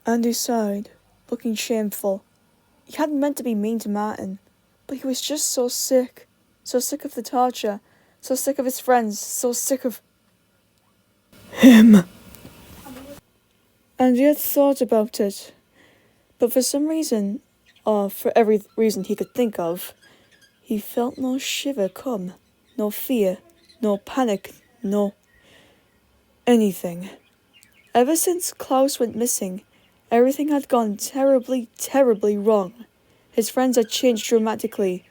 Andy sighed, looking shameful. He hadn't meant to be mean to Martin, but he was just so sick of the torture, so sick of his friends, so sick of him. Andy had thought about it, but for some reason, or for every reason he could think of, he felt no shiver come, no fear, no panic, no anything. Ever since Klaus went missing, everything had gone terribly, terribly wrong. His friends had changed dramatically,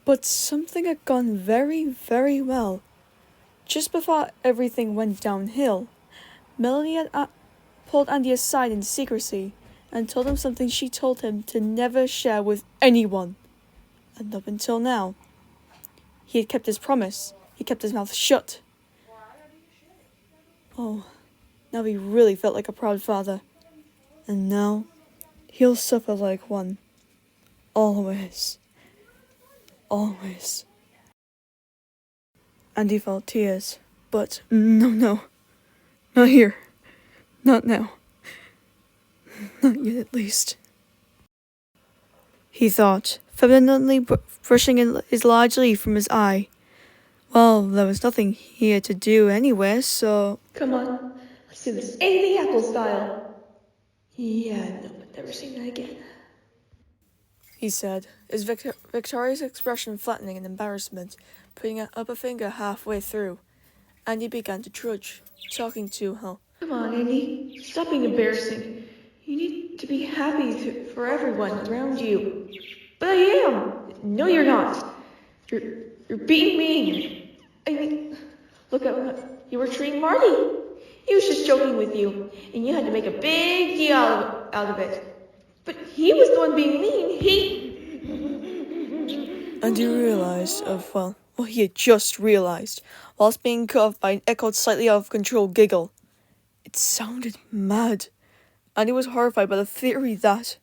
but something had gone very, very well. Just before everything went downhill, Melanie had pulled Andy aside in secrecy and told him something she told him to never share with anyone. And up until now, he had kept his promise. He kept his mouth shut. Oh, now he really felt like a proud father. And now, he'll suffer like one. Always. Always. And he felt tears. But no. Not here. Not now. Not yet, at least. He thought, femininely brushing his large leaf from his eye. Well, there was nothing here to do anyway, so... Come on, let's do this Amy Apple style. Yeah, no, but never seen that again. He said, his victorious expression flattening in embarrassment, putting an upper finger halfway through. Andy began to trudge, talking to her. Come on, Andy, stop being embarrassing. You need to be happy for everyone around you. But I am. No, you're not. You're being mean. I mean, look how you were treating Marty. He was just joking with you, and you had to make a big deal out of it. But he was the one being mean. And he realised he had just realised, whilst being cut off by an echoed slightly out of control giggle. It sounded mad, and he was horrified by the theory that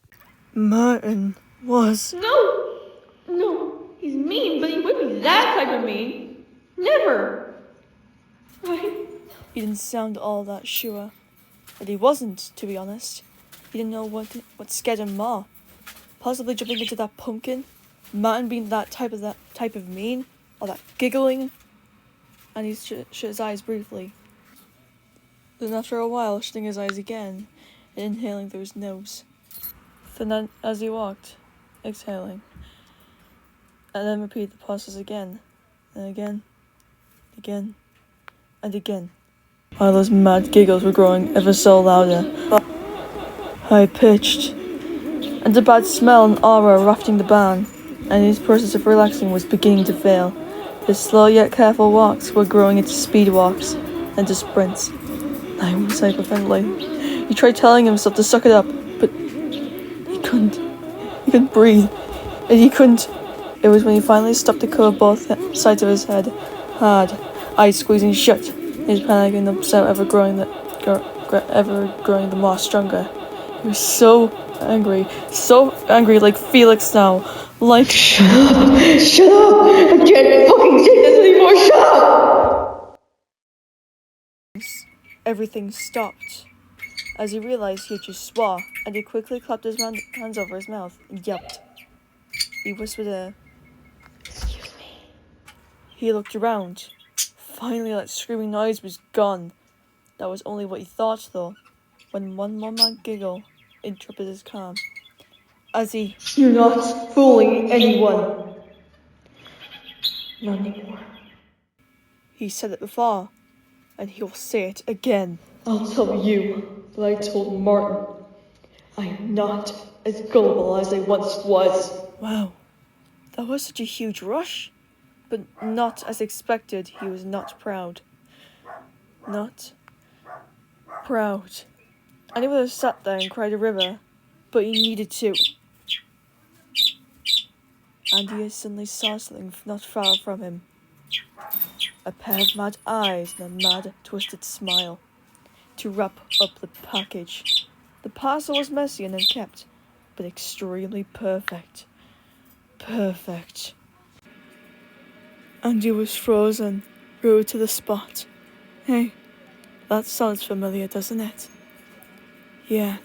Martin was... No, he's mean, but he wouldn't be that type of mean. Never. Why? He didn't sound all that sure. But he wasn't, to be honest. He didn't know what scared him more. Possibly jumping into that pumpkin, Martin being that type of mean, or that giggling. And he shut his eyes briefly. Then after a while, shutting his eyes again, and inhaling through his nose. Then as he walked, exhaling. And then repeat the process again, and again, and again. While those mad giggles were growing ever so louder, high-pitched, and the bad smell and aura wafting the barn, and his process of relaxing was beginning to fail. His slow yet careful walks were growing into speed walks, and to sprints. I was hyperventilating. He tried telling himself to suck it up, but he couldn't. He couldn't breathe, and he couldn't. It was when he finally stopped to cover both sides of his head, hard, eyes squeezing shut, his panic and upset ever growing the more stronger. He was so angry like Felix now, like... Shut up! I can't fucking take this anymore, shut up! Everything stopped. As he realized he had just swore, and he quickly clapped his hands over his mouth and yelped. He whispered Excuse me. He looked around. Finally, that screaming noise was gone. That was only what he thought, though, when one more mad giggle interrupted his calm. You're not fooling anyone. Not anymore. He said it before, and he'll say it again. I'll tell you what I told Martin. I am not as gullible as I once was. Wow, that was such a huge rush. But not as expected, he was not proud. Not proud. And he would have sat there and cried a river, but he needed to. And he suddenly saw something not far from him. A pair of mad eyes and a mad, twisted smile. To wrap up the package. The parcel was messy and unkept, but extremely perfect. Perfect. Andy was frozen, rooted to the spot. Hey, that sounds familiar, doesn't it? Yeah,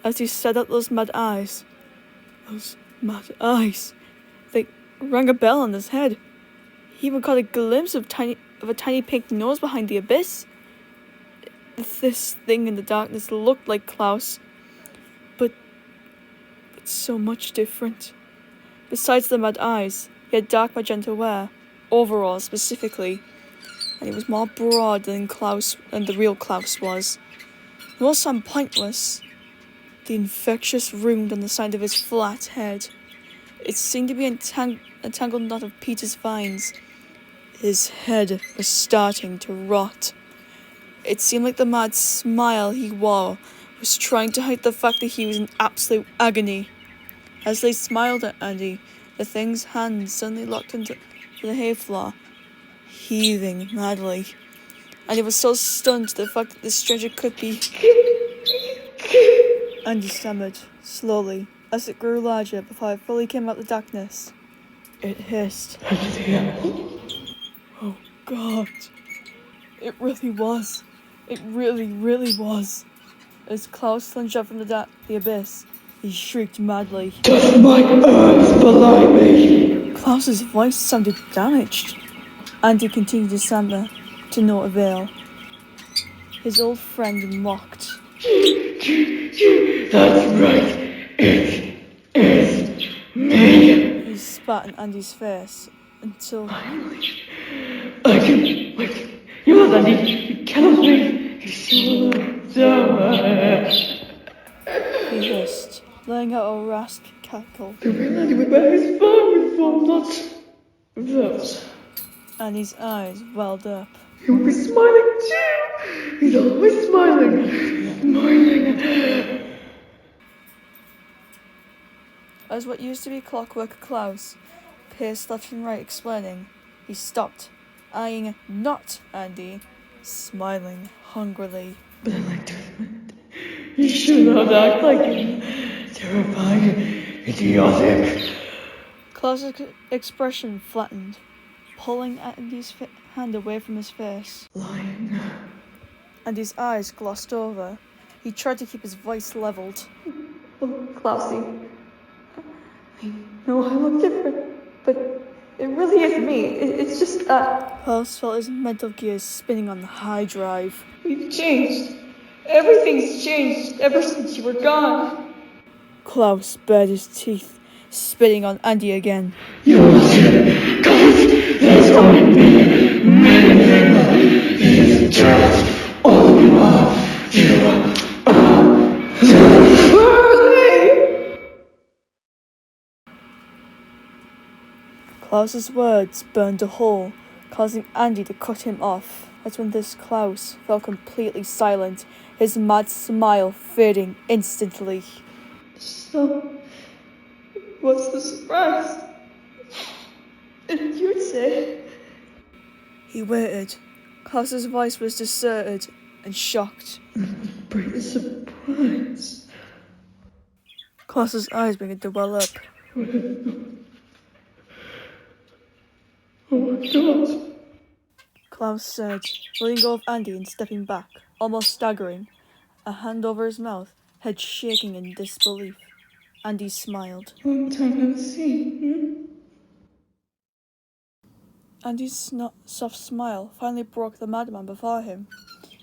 as he stared at those mad eyes, they rang a bell on his head. He even caught a glimpse of a tiny pink nose behind the abyss. This thing in the darkness looked like Klaus, but so much different. Besides the mad eyes, he had dark magenta hair, overalls specifically, and he was more broad than the real Klaus was. It all sounded pointless. The infectious wound on the side of his flat head. It seemed to be a tangled knot of Peter's vines. His head was starting to rot. It seemed like the mad smile he wore was trying to hide the fact that he was in absolute agony. As they smiled at Andy, the thing's hands suddenly locked into the hay floor, heaving madly. Andy was so stunned to the fact that this stranger could be... Andy stammered, slowly, as it grew larger before it fully came out of the darkness. It hissed. Oh God. It really was. It really, really was. As Klaus lunged up from the abyss, he shrieked madly. Does my eyes belie me? Klaus's voice sounded damaged. Andy continued to stammer, to no avail. His old friend mocked. That's right. It is me. He spat in Andy's face until... Finally, I can wait. You must, Andy. You cannot wait. He's so He hissed, letting out a raspy cackle. The real Andy would wear his phone for not those. Andy's eyes welled up. He will be smiling too. He's always smiling. Smiling. As what used to be clockwork Klaus paced left and right explaining, he stopped, eyeing not Andy, smiling hungrily. But I like to admit, you should not act like him. Terrifying, idiotic. Klaus's expression flattened, pulling Andy's hand away from his face. Lying. Andy's eyes glossed over. He tried to keep his voice leveled. Oh, Klausy. I know I look different, but it really is me. It's just that... Klaus felt his mental gears spinning on the high drive. We've changed. Everything's changed ever since you were gone. Klaus bared his teeth, spitting on Andy again. You said, God, that's only me. He is just all you are. You are. Klaus's words burned a hole, causing Andy to cut him off. That's when this Klaus fell completely silent, his mad smile fading instantly. So, what's the surprise? And you'd say... He waited. Klaus's voice was deserted and shocked. Bring a surprise. Klaus's eyes began to well up. Oh my God. Klaus said, letting go of Andy and stepping back, almost staggering, a hand over his mouth, head shaking in disbelief. Andy smiled. Long time no see, Andy's soft smile finally broke the madman before him.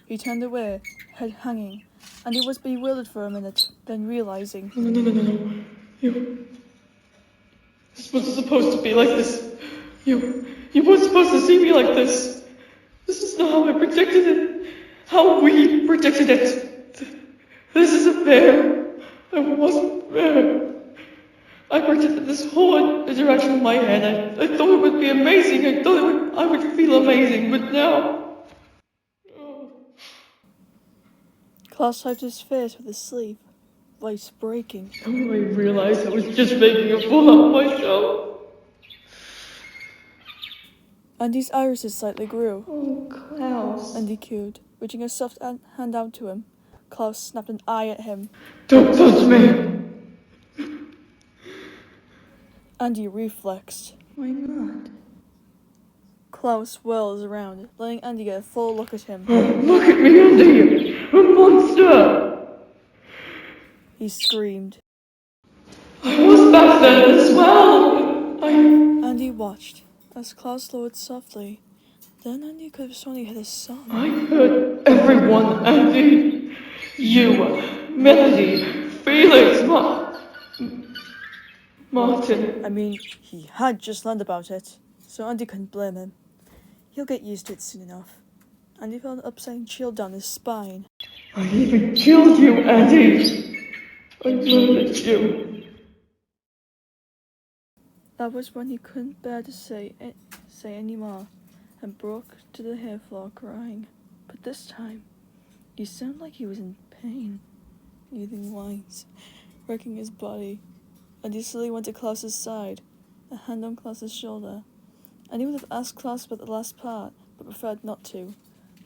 He turned away, head hanging, and he was bewildered for a minute, then realizing... No. This wasn't supposed to be like this. You weren't supposed to see me like this. This is not how I predicted it. How we predicted it. This isn't fair. I wasn't fair. I predicted this whole interaction in my head. I thought it would be amazing. I thought I would feel amazing, but now... Oh. Klaus wiped his face with his sleeve, voice breaking. Now I realized I was just making a fool out of myself. Andy's irises slightly grew. Oh, Klaus. Andy cooed, reaching a soft hand out to him. Klaus snapped an eye at him. Don't touch me! Andy reflexed. Why not? Klaus whirls around, letting Andy get a full look at him. Oh, look at me, Andy! A monster! he screamed. I was back then as well. Andy watched as Klaus lowered softly. Then Andy could have sworn he heard a sob. I heard everyone, Andy. You, Melody, Felix, Martin. I mean, he had just learned about it, so Andy couldn't blame him. He'll get used to it soon enough. Andy felt an upsetting chill down his spine. I even killed you, Andy. I murdered you. That was when he couldn't bear to say any more, and broke to the hair floor crying. But this time, he sounded like he was in pain, breathing whines, wrecking his body. And he slowly went to Klaus's side, a hand on Klaus's shoulder. And he would have asked Klaus about the last part, but preferred not to.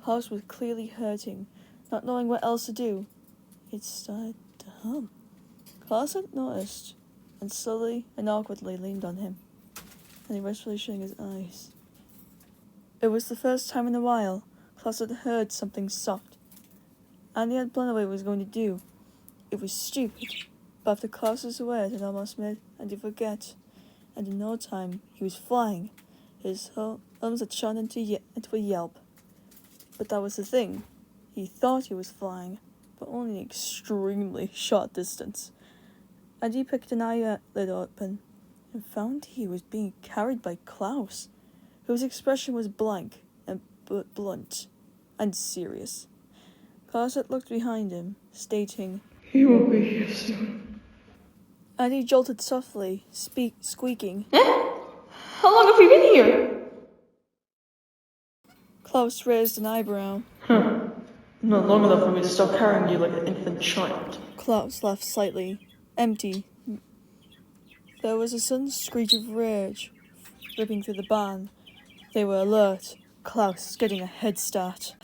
Klaus was clearly hurting, not knowing what else to do. It started to hum. Klaus had noticed, and slowly and awkwardly leaned on him, and he restfully shutting his eyes. It was the first time in a while Klaus had heard something soft. Andy had planned what he was going to do. It was stupid, but after Klaus's words had almost made Andy forget, and in no time he was flying. His arms had shot into a yelp. But that was the thing. He thought he was flying, but only an extremely short distance. Andy picked an eyelid open and found he was being carried by Klaus, whose expression was blank and blunt and serious. Klaus had looked behind him, stating, He will be here soon. Andy jolted softly, squeaking. How long have we been here? Klaus raised an eyebrow. Not long enough for me to start carrying you like an infant child. Klaus laughed slightly, empty. There was a sudden screech of rage ripping through the barn. They were alert. Klaus was getting a head start.